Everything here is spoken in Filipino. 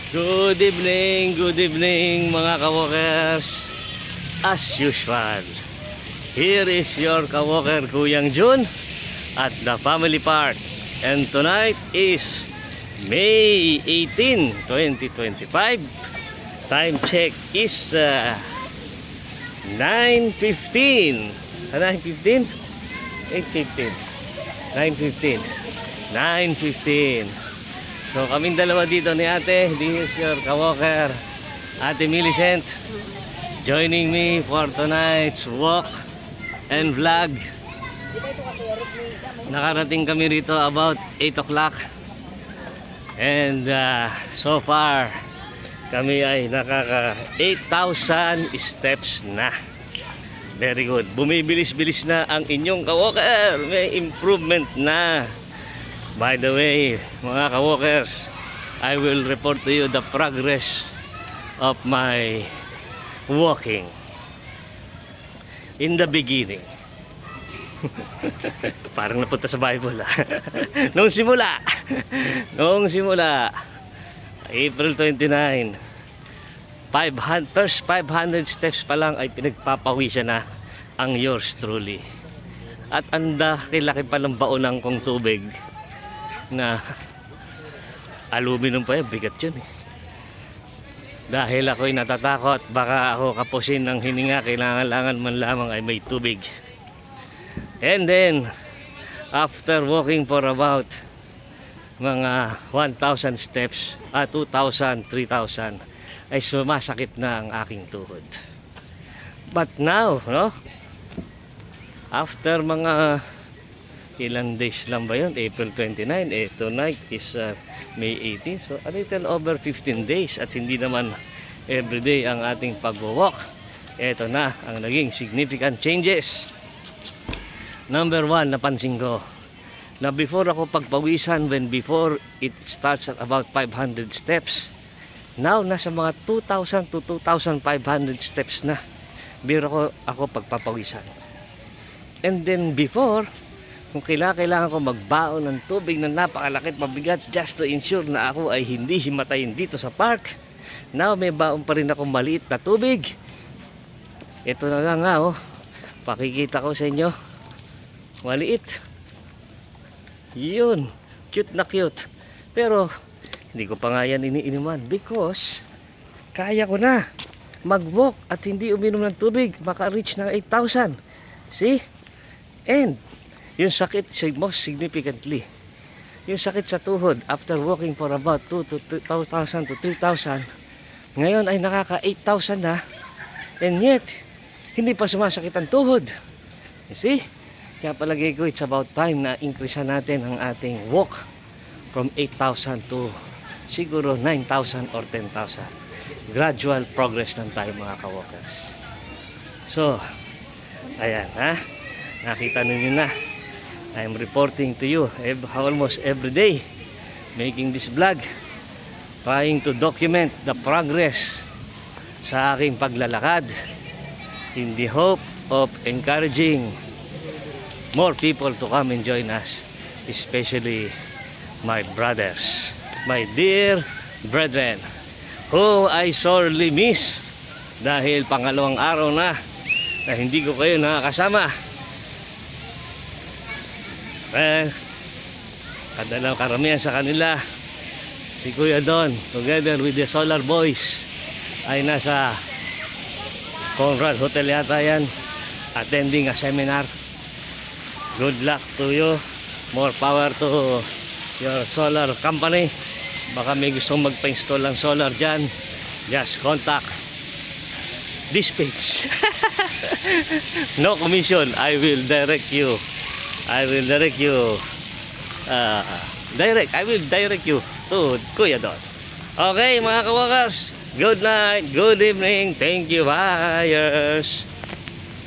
Good evening mga ka-walkers. As usual, here is your ka-walker Kuyang Jun at the family park. And tonight is May 18, 2025. Time check is 9:15. 9:15? 8:15. 9:15. So kaming dalawa dito ni ate. This is your ka-walker, Ate Millicent, joining me for tonight's walk and vlog. Nakarating kami rito about 8 o'clock. And so far kami ay nakaka 8,000 steps na. Very good. Bumibilis-bilis na ang inyong ka-walker. May improvement na. By the way, mga ka-walkers, I will report to you the progress of my walking. In the beginning. Parang napunta sa Bible Nung simula, April 29, first 500 steps pa lang ay pinagpapawisan na ang yours truly. At anda kilaki pa ng baonang kong tubig na aluminum pa yan, bigat yun Dahil ako'y natatakot, baka ako kapusin ng hininga, kailangan man lamang ay may tubig. And then after walking for about mga 1,000 steps, 2,000, 3,000, ay sumasakit na ang aking tuhod. But now, after mga ilang days lang ba yun? April 29, tonight is May 18, so a little over 15 days at hindi naman everyday ang ating pag-walk. Ito na ang naging significant changes. Number 1, napansin ko na before ako pagpawisan, before it starts at about 500 steps, now nasa mga 2,000 to 2,500 steps na biro ako pagpapawisan. And then before, kung kailangan ko magbaon ng tubig na napakalaki at mabigat just to ensure na ako ay hindi himatayin dito sa park, now may baon pa rin ako maliit na tubig. Ito na lang nga pakikita ko sa inyo, maliit yun, cute na cute, pero hindi ko pa nga yan iniinuman because kaya ko na mag-walk at hindi uminom ng tubig, maka-reach ng 8,000. See? And yung sakit, most significantly, yung sakit sa tuhod after walking for about 2,000 to 3,000, ngayon ay nakaka 8,000 na, and yet hindi pa sumasakit ang tuhod. You see? Kaya palagay ko it's about time na increase natin ang ating walk from 8,000 to siguro 9,000 or 10,000. Gradual progress lang tayo mga ka-walkers. So ayan nakita ninyo na, I'm reporting to you almost every day, making this vlog, trying to document the progress sa aking paglalakad in the hope of encouraging more people to come and join us, especially my brothers, my dear brethren, who I sorely miss dahil pangalawang araw na hindi ko kayo nakakasama. Karamihan sa kanila, si Kuya Don together with the Solar Boys ay nasa Conrad Hotel yata yan, attending a seminar. Good luck to you, more power to your solar company. Baka may gustong magpa-install ng solar dyan, just contact this page. No commission, I will direct you to Kuya Don. Okay mga ka-walkers, good night, good evening, thank you buyers.